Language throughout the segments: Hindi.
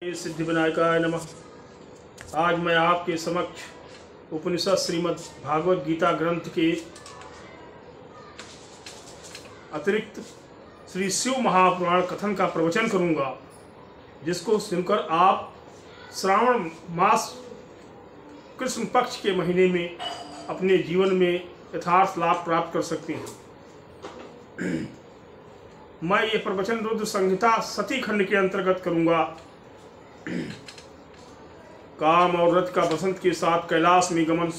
सिद्धि विनायकाय नमः। आज मैं आपके समक्ष उपनिषद श्रीमद् भागवत गीता ग्रंथ के अतिरिक्त श्री शिव महापुराण कथन का प्रवचन करूंगा, जिसको सुनकर आप श्रावण मास कृष्ण पक्ष के महीने में अपने जीवन में यथार्थ लाभ प्राप्त कर सकते हैं। मैं ये प्रवचन रुद्र संहिता सती खंड के अंतर्गत करूंगा। काम और रथ का बसंत के साथ कैलाश में गमन।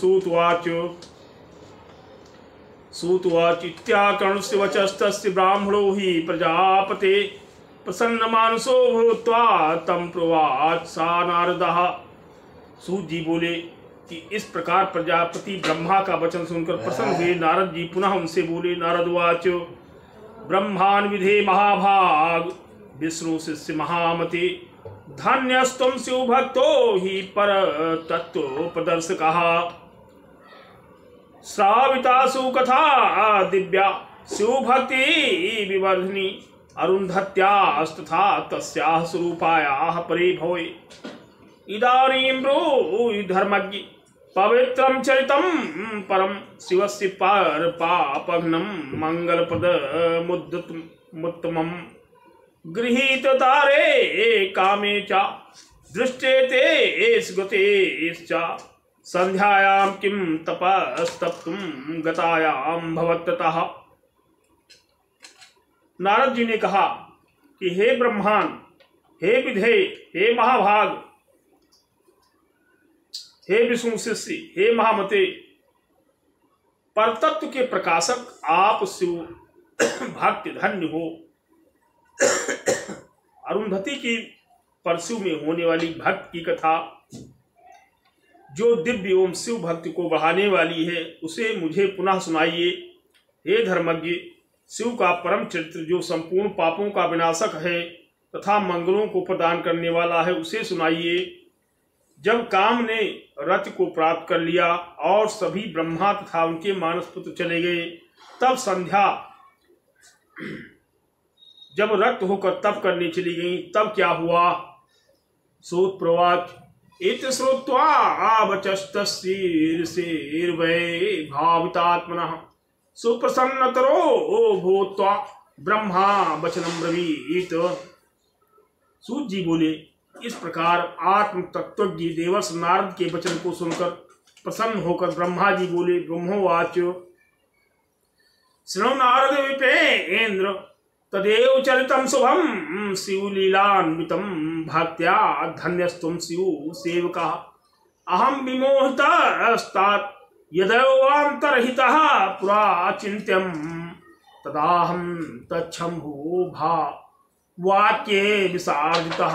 सूतवाच इत्याकर्णस्य वचस्तस्य ब्राह्मणो हि प्रजापते प्रसन्न मानसो भूत्वा तम प्रवाच सा नारदः। सूत जी बोले कि इस प्रकार प्रजापति ब्रह्मा का वचन सुनकर प्रसन्न हुए। नारद जी पुनः उनसे बोले, नारदवाच ब्रह्मान् विधे महाभाग विष्णु शिष्य महामते धन्यस्तुम शिव भक्तो हि पर तत्वोपदर्शकः। श्रावितासु कथा दिव्या शिव भक्ति विवर्धिनी अरुन्धत्यास्तथा तस्याः स्वरूपायाः परे भवे। इदानीं ब्रूहि धर्मज्ञ पवित्रं चरितं परं शिवस्य पर पापघ्नं मंगलप्रदमुत्तमम् गृहीत तारे कामे च दृष्टे तेष गतेश्च संध्यायां किं तपस्तप्तुं गतायां भवत्ततः। नारद जी ने कहा कि हे ब्रह्मांड, हे विधे, हे महाभाग, हे विष्णु शिष्य, हे महामते, परतत्व के प्रकाशक आप शिव भक्त धन्य हो। अरुंधति की परशु में होने वाली भक्त की कथा, जो दिव्य एवं शिव भक्ति को बढ़ाने वाली है, उसे मुझे पुनः सुनाइए। हे धर्मज्ञ, शिव का परम चरित्र जो संपूर्ण पापों का विनाशक है तथा मंगलों को प्रदान करने वाला है, उसे सुनाइए। जब काम ने रथ को प्राप्त कर लिया और सभी ब्रह्मा तथा उनके मानस पुत्र चले गए, तब संध्या जब रक्त होकर तप करने चली गई, तब क्या हुआ? सूत प्रवाच इत श्रुत्वा वचस्तस्यैर्वै भावितात्मनः सुप्रसन्नतरो भूत्वा ब्रह्मा वचनं ब्रवीत। सूत जी बोले, इस प्रकार आत्म तत्वज्ञ देवर्षि नारद के वचन को सुनकर प्रसन्न होकर ब्रह्मा जी बोले, ब्रह्मोवाच शृणु नारद विपेन्द्र तदेव चरितं शुभं शिवलीलान्वितं भक्त्या धन्यस्तुं शिव सेवकः। अहं विमोहितस्तात् यदैवान्तरहितः पुरा चिन्त्यं तदाहं तच्छम्भो भा वाक्ये विसार्जितः।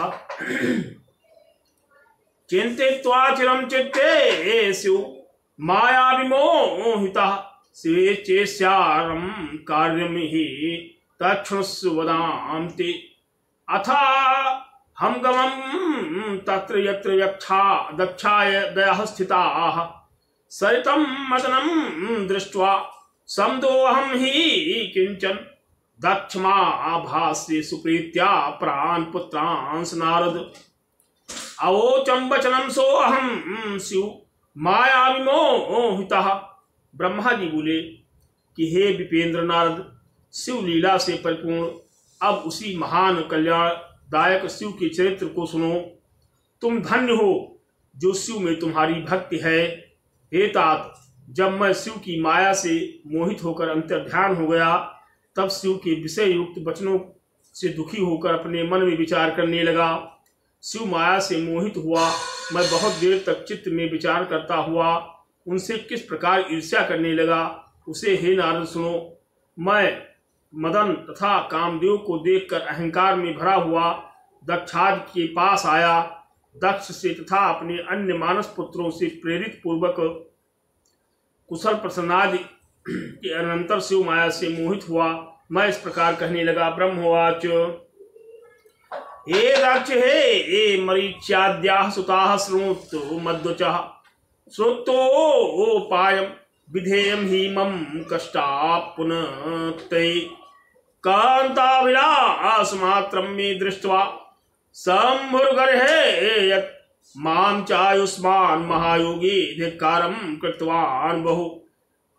चिन्तयित्वा चिरं चित्ते शिव माया विमोहितः शिवेच्छेस्यारं कार्यमिहि तच्छृणुस्व वदामि। अथ हम गमं तत्र यत्र यक्षा दक्षादयः स्थिताः सरितं मदनं दृष्ट्वा समदोऽहं हि किंचन दक्षमाभास्य सुप्रीत्या प्राणपुत्रांस नारद। अवोचं वचनं सोऽहं शिव माया विमोहितः। ब्रह्मा जी बोले कि हे विपेंद्र नारद, शिव लीला से परिपूर्ण अब उसी महान कल्याणदायक शिव के चरित्र को सुनो। तुम धन्य हो जो शिव में तुम्हारी भक्ति है। हे तात, जब मैं शिव की माया से मोहित होकर अंतर्ध्यान हो गया, तब शिव के विषय युक्त वचनों से दुखी होकर अपने मन में विचार करने लगा। शिव माया से मोहित हुआ मैं बहुत देर तक चित्त में विचार करता हुआ उनसे किस प्रकार ईर्ष्या करने लगा, उसे हे नारद सुनो। मैं मदन तथा कामदेव को देखकर अहंकार में भरा हुआ दक्षाद के पास आया। दक्ष से तथा अपने अन्य मानस पुत्रों से प्रेरित पूर्वक कुशल प्रसन्नादि के अनंतर शिव माया से मोहित हुआ मैं इस प्रकार कहने लगा। ब्रह्मोवाच हे दक्ष, हे मरीच्याद्याः सुताः शृणुतो मद्वचः श्रुतोपायं विधेयं हि मम कष्टापुनः ते कांताविलासमात्रं मे दृष्ट्वा संभुर्गर्हे यत् मां चायुष्मान महायोगी धिक्कारं कृतवान् बहु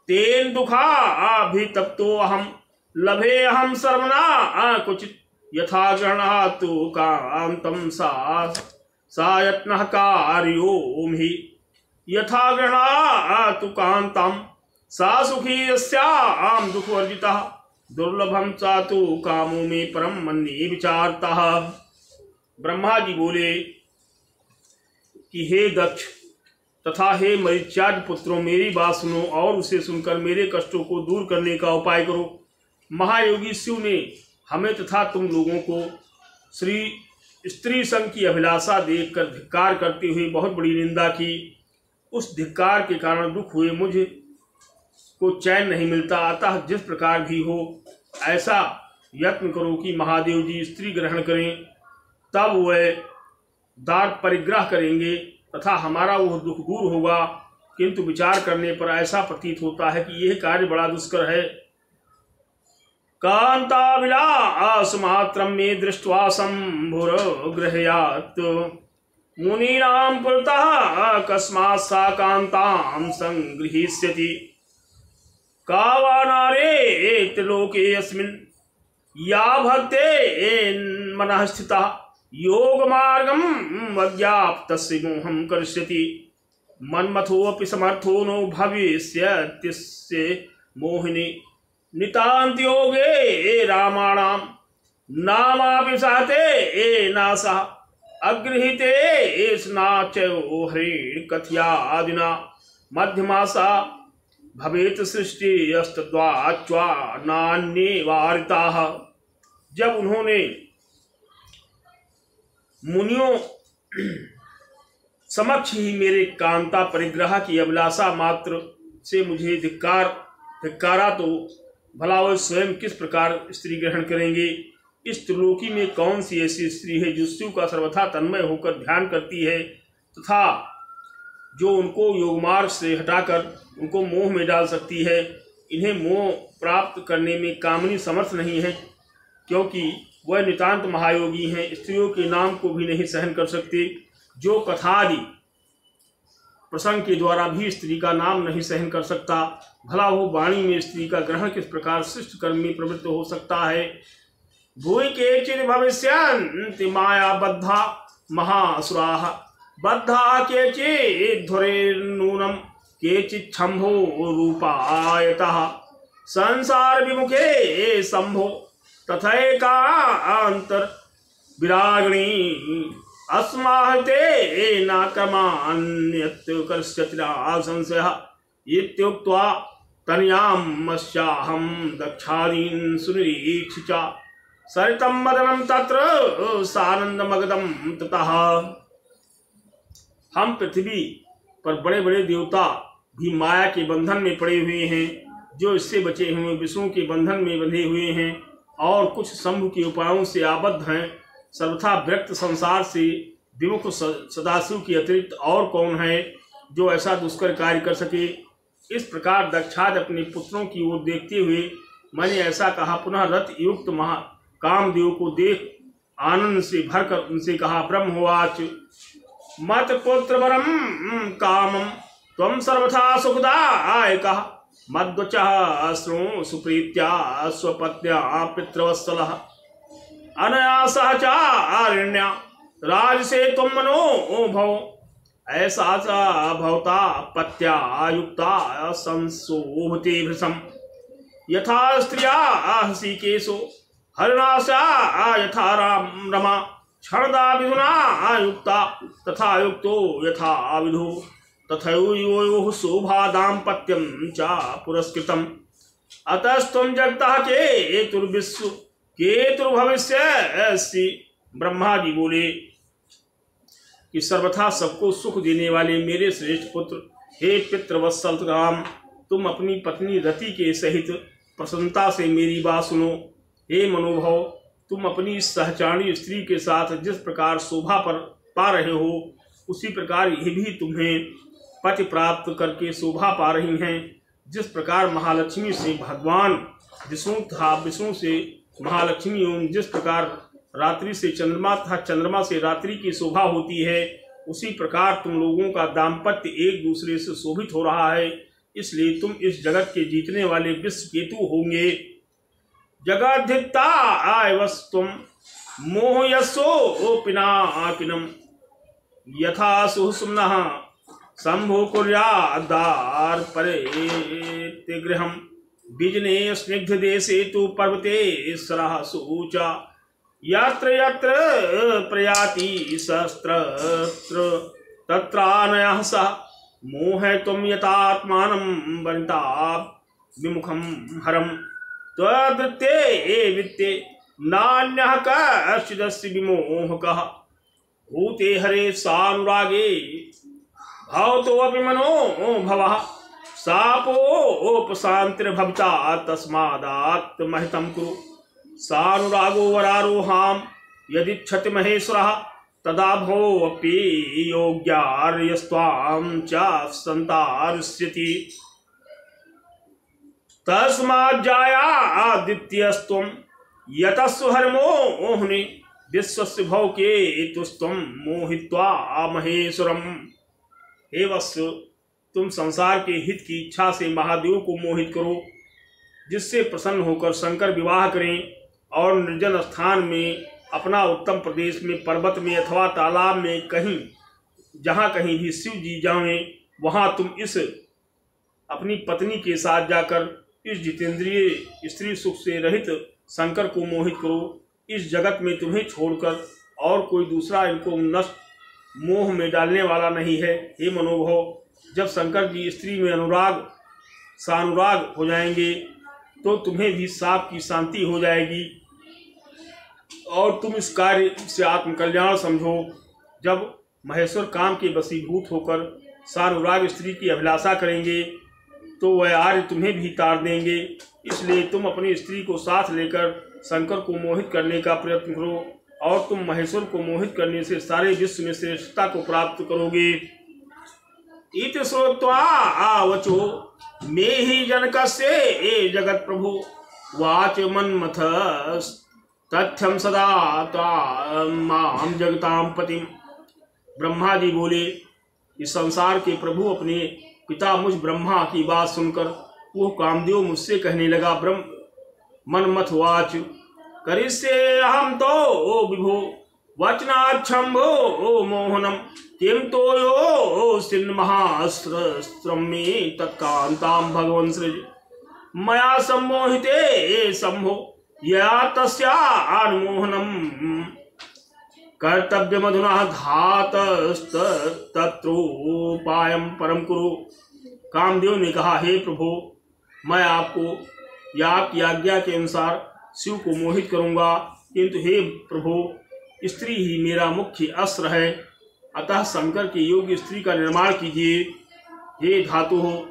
तेन दुःखाभितप्तो अहं लभे अहं सर्वना क्वचित् यथा गृह्णातु कान्तं सा यत्नः कार्यों हि यथा गृह्णातु कान्तं सा सुखी यस्यां दुःखवर्जितः दुर्लभम चातु कामों में परम मन्ये विचारतः। ब्रह्मा जी बोले कि हे दक्ष तथा हे मरीच्याद पुत्रों, मेरी बात सुनो और उसे सुनकर मेरे कष्टों को दूर करने का उपाय करो। महायोगी शिव ने हमें तथा तुम लोगों को स्त्री संग की अभिलाषा देखकर धिक्कार करते हुए बहुत बड़ी निंदा की। उस धिक्कार के कारण दुख हुए मुझे को चैन नहीं मिलता। अतः जिस प्रकार भी हो ऐसा यत्न करो कि महादेव जी स्त्री ग्रहण करें, तब वह दार परिग्रह करेंगे तथा हमारा वह दुख दूर होगा। किंतु विचार करने पर ऐसा प्रतीत होता है कि यह कार्य बड़ा दुष्कर है। कांताविलास मात्रम में दृष्ट्वा संभुर्गृह्यात् मुनीनां पुरतः कस्मात् सा कांतां संगृहीष्यति। का वा नारे त्रिलोके अस्मिन् या भक्ते मनः स्थिता योगमार्गं वज्ञाप्तस्य मोहं करिष्यति। मन्मथोऽपि समर्थो नो भविष्यत्यस्य मोहिनी नितान्त योगे रामाणां नामापि सहते नासः अगृहीते स्नाचयो हरिण कथयादिना मध्यमासा भवेत सृष्टि अस्तद्वाच्वा नान्ये वारिताः। जब उन्होंने मुनियों समक्ष ही मेरे कांता परिग्रह की अभिलाषा मात्र से मुझे धिक्कारा तो भला वह स्वयं किस प्रकार स्त्री ग्रहण करेंगे। इस त्रिलोकी में कौन सी ऐसी स्त्री है जो शिव का सर्वथा तन्मय होकर ध्यान करती है तथा जो उनको योगमार्ग से हटाकर उनको मोह में डाल सकती है। इन्हें मोह प्राप्त करने में कामनी समर्थ नहीं है, क्योंकि वह नितांत महायोगी हैं। स्त्रियों के नाम को भी नहीं सहन कर सकते। जो कथादि प्रसंग के द्वारा भी स्त्री का नाम नहीं सहन कर सकता, भला वो वाणी में स्त्री का ग्रहण किस प्रकार शिष्ट कर्म में प्रवृत्त हो सकता है। भूय केचित् भविष्यन्ति माया बद्धा महासुराः बद्धा केचिद्धुरेर्नूनं केचित् शम्भो रूपायतः संसार विमुखे शम्भो तथैकान्तर विरागिणी अस्माहते नाकमान्यत् कस्यचित् संशयः इत्युक्त्वा तनयामस्याहं दक्षादीन् सुनिरीक्ष्य च सरितं मदनं तत्र सानन्दमगधं ततः। हम पृथ्वी पर बड़े बड़े देवता भी माया के बंधन में पड़े हुए हैं, जो इससे बचे हुए विष्णु के बंधन में बंधे हुए हैं, और कुछ शंभु के उपायों से आबद्ध हैं। सर्वथा व्यक्त संसार से विमुख सदाशिव के अतिरिक्त और कौन है जो ऐसा दुष्कर कार्य कर सके। इस प्रकार दक्षाद अपने पुत्रों की ओर देखते हुए मैंने ऐसा कहा। पुनः रथ युक्त महा कामदेव को देख आनंद से भरकर उनसे कहा। ब्रह्मवाच मत पुत्र वरम कामम त्वं सर्वथा सुखदायकः मद्वचः श्रृणु सुप्रीत्या स्वपत्न्या पितृवत्सलः अनया सहचारिण्या राजसे त्वं मनो भव ऐसा च भवता पत्या युक्ता संशोभते भृशं यथा स्त्रिया हृषिकेशो हरिणाशा यथा रमा क्षणदा विधुना युक्ता तथा युक्तो यथा विधु तथैवयोः शोभा दाम्पत्यं च पुरस्कृतम् अतस्त्वं जगतः केतुर्भविष्यसि। ब्रह्मा जी बोले कि सर्वथा सबको सुख देने वाले मेरे श्रेष्ठ पुत्र, हे पितृवत्सल राम, तुम अपनी पत्नी रति के सहित प्रसन्नता से मेरी बात सुनो। हे मनोभव, तुम अपनी सहचारी स्त्री के साथ जिस प्रकार शोभा पर पा रहे हो, उसी प्रकार ये भी तुम्हें पति प्राप्त करके शोभा पा रही हैं। जिस प्रकार महालक्ष्मी से भगवान विष्णु तथा विष्णु से महालक्ष्मी एवं जिस प्रकार रात्रि से चंद्रमा तथा चंद्रमा से रात्रि की शोभा होती है, उसी प्रकार तुम लोगों का दाम्पत्य एक दूसरे से शोभित हो रहा है। इसलिए तुम इस जगत के जीतने वाले विश्व केतु होंगे। जगद्धिता आयवस्तुम मोहयसो पिनाकिनम यथा सुसुम्नः शंभो कुर्यादार परे गृहम बिजने स्निग्ध देशे तु पर्वते सरः सूचा यत्र यत्र प्रयाति सहस्त्र तत्रानयः सः मोहयितुं यतात्मानं वनिता विमुखं हरम् त्वदृत्ते वित्ते नान्यः कश्चिदस्य विमोहकः भूते हरे सानुरागे भवतोऽपि मनो भवः सापोपशान्तिर्भविता तस्मादात्महितं कुरु सानुरागो वरारोहां यदिच्छति महेश्वरः तदा भोऽपि योग्यार्यस्त्वां च संतारिष्यति तस्माज्जायादित्यस्त्वं यतस्व हरमोहने विश्वस्य भवकेतुस्त्वं मोहित्वा महेश्वरम्। हे वत्स, तुम संसार के हित की इच्छा से महादेव को मोहित करो, जिससे प्रसन्न होकर शंकर विवाह करें और निर्जन स्थान में अपना उत्तम प्रदेश में पर्वत में अथवा तालाब में कहीं जहाँ कहीं भी शिव जी जाएं, वहाँ तुम इस अपनी पत्नी के साथ जाकर इस जितेंद्रिय स्त्री सुख से रहित शंकर को मोहित करो। इस जगत में तुम्हें छोड़कर और कोई दूसरा इनको नष्ट मोह में डालने वाला नहीं है। हे मनोभव, जब शंकर जी स्त्री में अनुराग सानुराग हो जाएंगे तो तुम्हें भी साप की शांति हो जाएगी और तुम इस कार्य से आत्मकल्याण समझो। जब महेश्वर काम के वशीभूत होकर सानुराग स्त्री की अभिलाषा करेंगे तो वह आर्य तुम्हें भी तार देंगे। इसलिए तुम अपनी स्त्री को साथ लेकर शंकर को मोहित करने का प्रयत्न करो और तुम महेश्वर को मोहित करने से सारे विश्व में श्रेष्ठता को प्राप्त करोगे। इति श्रुत्वा आवचो मे ही जनकस्य ए जगत प्रभु वाच मन्मथ तथ्यम सदा ताम जगताम पतिम। ब्रह्मा जी बोले, इस संसार के प्रभु अपने पिता मुझ ब्रह्मा की बात सुनकर वो कामदेव मुझसे कहने लगा, ब्रह्म मन्मथ वाच करिष्ये अहम तो विभो वचनाच्छंभो मोहनम किम तो यो सिन्न महास्त्रम में तत्कांताम भगवन् सृज मया सम्मोहिते संभो या तस्यान्मोहनम कर्तव्यमधुना धातस्तत्रोपायं परम कुरु। कामदेव ने कहा, हे प्रभु, मैं आपको या आपकी आज्ञा के अनुसार शिव को मोहित करूंगा, किंतु हे प्रभु, स्त्री ही मेरा मुख्य अस्त्र है, अतः शंकर के योग्य स्त्री का निर्माण कीजिए। हे धातु हो,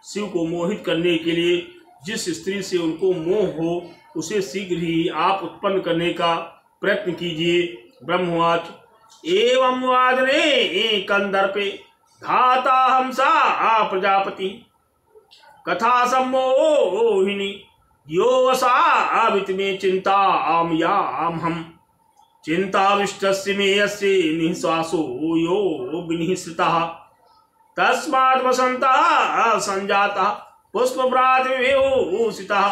शिव को मोहित करने के लिए जिस स्त्री से उनको मोह हो उसे शीघ्र ही आप उत्पन्न करने का प्रयत्न कीजिए। ब्रह्मवाच एवं वादने कंदर्पे धाता हंसा प्रजापति कथा सम्मोहिनी यो वसावित में चिंता आमयाम हम चिंताविष्टस्य में यस्य निःश्वासो यो विनिःसृतः तस्मात् वसन्तः संजातः पुष्पभ्रातृविभूषितः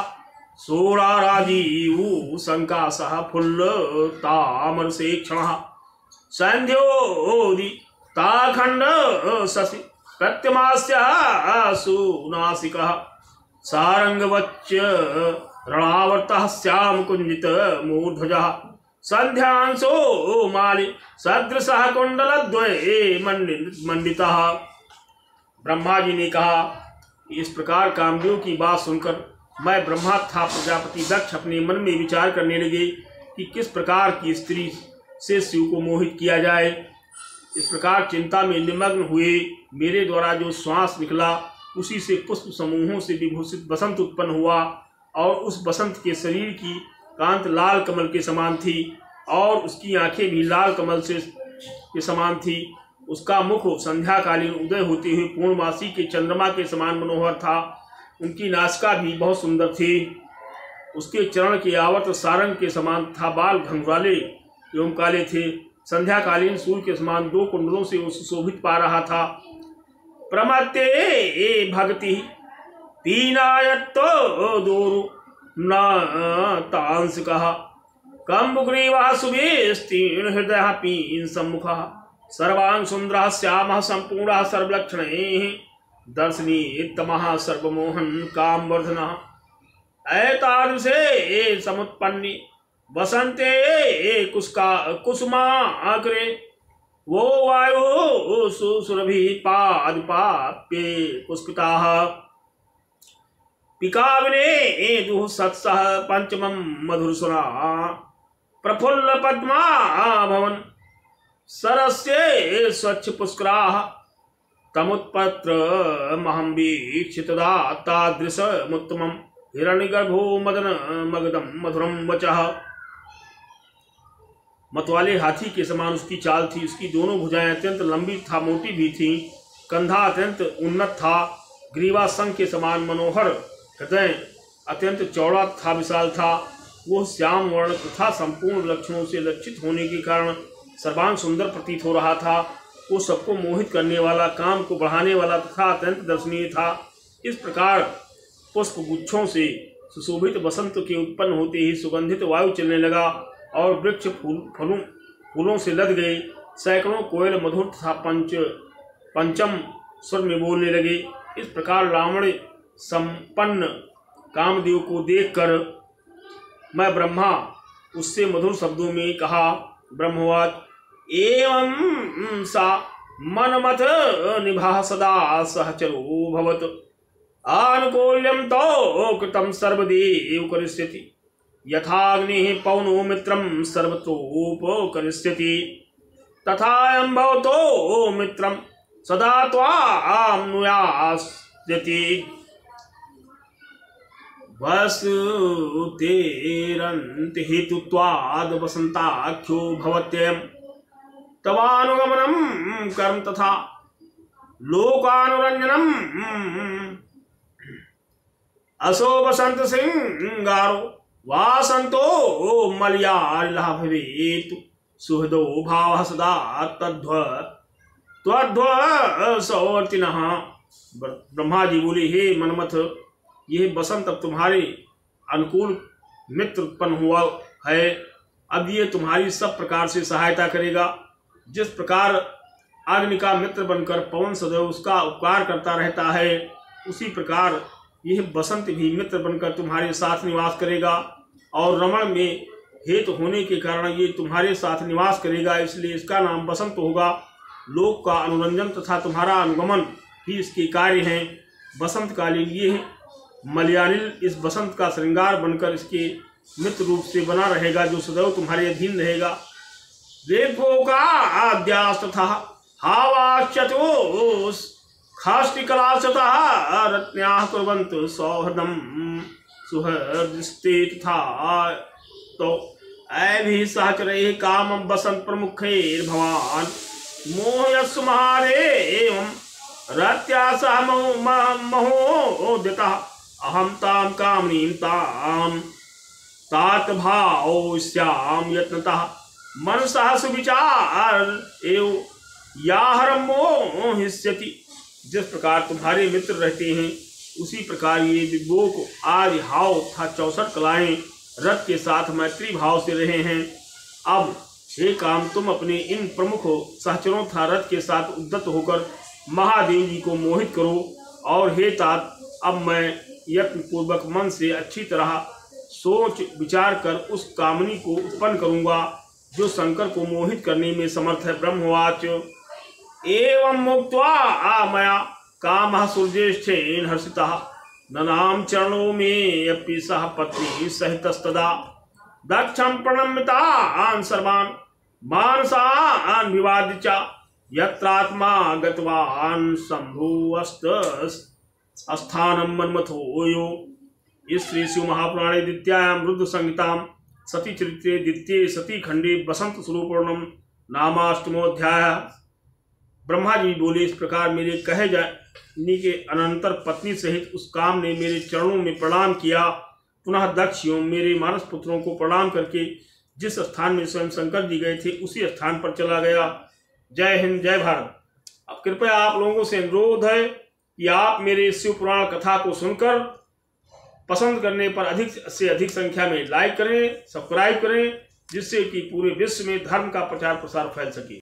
सोराराजीव संकाशः फुल्लतामरसेक्षणः सन्ध्योदिताखण्ड शशि प्रत्यमास्यः सुनासिकः सारंगवच्च रणावर्तः श्याम कुंजित मूर्ध्वजः संध्यांशो माली सदृशः कुंडलद्वये मंडितः। ब्रह्मा जी ने कहा, इस प्रकार कामदेव की बात सुनकर मैं ब्रह्मा था प्रजापति दक्ष अपने मन में विचार करने लगे कि किस प्रकार की स्त्री से शिव को मोहित किया जाए। इस प्रकार चिंता में निमग्न हुए मेरे द्वारा जो श्वास निकला उसी से पुष्प समूहों से विभूषित बसंत उत्पन्न हुआ और उस बसंत के शरीर की कांत लाल कमल के समान थी और उसकी आंखें भी लाल कमल से के समान थी। उसका मुख संध्याकालीन उदय होते हुए पूर्णमासी के चंद्रमा के समान मनोहर था। उनकी नासिका भी बहुत सुंदर थी। उसके चरण के आवत सारंग के समान था, बाल घंघराले एवं काले थे। संध्याकालीन सूर्य के समान 2 कुंडलों से उसे शोभित पा रहा था। प्रमत्ते भक्ति पीनायत्तो दोरु न तांस कहा कम्बुग्रीवा सुवेस्तीर्ण हृदय पीन सम्मुख सर्वांग सुंदर श्याम संपूर्ण सर्वलक्षण दर्शनी तमः सर्वमोहन कामवर्धन ऐतादृशे समुत्पन्नी वसंते कुसुमाग्रे वो वायु सुरभि पादपाप्ये पुष्पिताः पिकाविने दुः सत्सः पंचमं मधुरसुरा प्रफुल्ल पद्मा भवन सरस्ये स्वच्छ पुष्कराः तमुत्पत्र महं वीक्षितदा तादृशमुत्तमं हिरण्यगर्भो मदन मगधं मधुरं वचः। मतवाले हाथी के समान उसकी चाल थी। उसकी दोनों भुजाएं अत्यंत लंबी था, मोटी भी थी। कंधा अत्यंत उन्नत था। ग्रीवा संघ के समान मनोहर, हृदय अत्यंत चौड़ा था, विशाल था। वह श्याम वर्ण तथा संपूर्ण लक्षणों से लक्षित होने के कारण सर्वांग सुंदर प्रतीत हो रहा था। वो सबको मोहित करने वाला, काम को बढ़ाने वाला तथा अत्यंत दर्शनीय था। इस प्रकार पुष्प गुच्छों से सुशोभित वसंत के उत्पन्न होते ही सुगंधित वायु चलने लगा और वृक्ष फूलों से लद गए। सैकड़ों कोयल मधुर तथा पंचम स्वर में बोलने लगे। इस प्रकार रावण संपन्न कामदेव को देखकर मैं ब्रह्मा उससे मधुर शब्दों में कहा। ब्रह्मवाच एवं सा मनमथ निभा सदा सहचरो भवत आनुकूल्यम तो कृतम सर्वदेव करिष्यति यथाग्निः पवनो मित्रं सर्वतोप करिष्यति तथायं भवतो मित्रं सदा त्वां नुयास्यति वसुतेरन्त हेतुत्वाद् वसन्ताख्यो भवत्ययं तवानुगमनं कर्म तथा लोकानुरंजनम असो वसंत सिंगारो वासंतो मलयारिलः भवेत् सुहृदो भावः सदा त्वद्वसवर्तिनः। ब्रह्मा जी बोले, हे मनमथ, यह बसंत अब तुम्हारे अनुकूल मित्र उत्पन्न हुआ है। अब ये तुम्हारी सब प्रकार से सहायता करेगा। जिस प्रकार अग्नि का मित्र बनकर पवन सदैव उसका उपकार करता रहता है, उसी प्रकार यह बसंत भी मित्र बनकर तुम्हारे साथ निवास करेगा और रमण में हेतु होने के कारण ये तुम्हारे साथ निवास करेगा, इसलिए इसका नाम बसंत होगा। लोक का अनुरंजन तथा तुम्हारा अनुगमन ही इसके कार्य हैं। बसंत कालीन ये मलयानिल इस बसंत का श्रृंगार बनकर इसके मित्र रूप से बना रहेगा, जो सदैव तुम्हारे अधीन रहेगा। रेफो का आद्यास तथा हावाश्चतो खाष्टिकलाशतः रत्न्याः कुर्वन्तु सौहृदं सुहृदस्ते तथा तो ऐभिः सहचरैः कामं बसंत प्रमुखैर्भवान् मोहयस्सु महारे एवं रत्या सह महोदितः अहं तां कामनीं तां तात भावस्यां यत्नतः मनसः सुविचार एवं याहरं मोहिष्यति। जिस प्रकार तुम्हारे मित्र रहते हैं, उसी प्रकार ये विभोग आदि हाव तथा 64 कलाएं रथ के साथ मैत्री भाव से रहे हैं। अब हे काम, तुम अपने इन प्रमुख सहचरों तथा रथ के साथ उद्यत होकर महादेव जी को मोहित करो। और हे तात, अब मैं यत्न पूर्वक मन से अच्छी तरह सोच विचार कर उस कामनी को उत्पन्न करूंगा जो शंकर को मोहित करने में समर्थ है। ब्रह्मवाच एवं मुक्त्वा मया कामः सूर्येष्ठेन हर्षितः ननाम चरणों में अपि सह पत्नी सहितस्तदा दक्षं प्रणम्यतान् सर्वान् मानसान् विवाद्य च यत्रात्मा गतवान् शंभुवस्त स्थानं मन्मथो यो। इस श्री शिव महापुराणे द्वितीयायां रुद्र संहितां सती चरित्रे द्वितीय सती खंडे बसंत स्वरूपूर्णम नामाष्टमोध्याय। ब्रह्मा जी बोले, इस प्रकार मेरे कहे जाने के अनंतर पत्नी सहित उस काम ने मेरे चरणों में प्रणाम किया पुनः दक्ष एवं मेरे मानस पुत्रों को प्रणाम करके जिस स्थान में स्वयं शंकर जी गए थे उसी स्थान पर चला गया। जय हिंद, जय भारत। अब कृपया आप लोगों से अनुरोध है कि आप मेरे शिव पुराण कथा को सुनकर पसंद करने पर अधिक से अधिक संख्या में लाइक करें, सब्सक्राइब करें, जिससे कि पूरे विश्व में धर्म का प्रचार प्रसार फैल सके।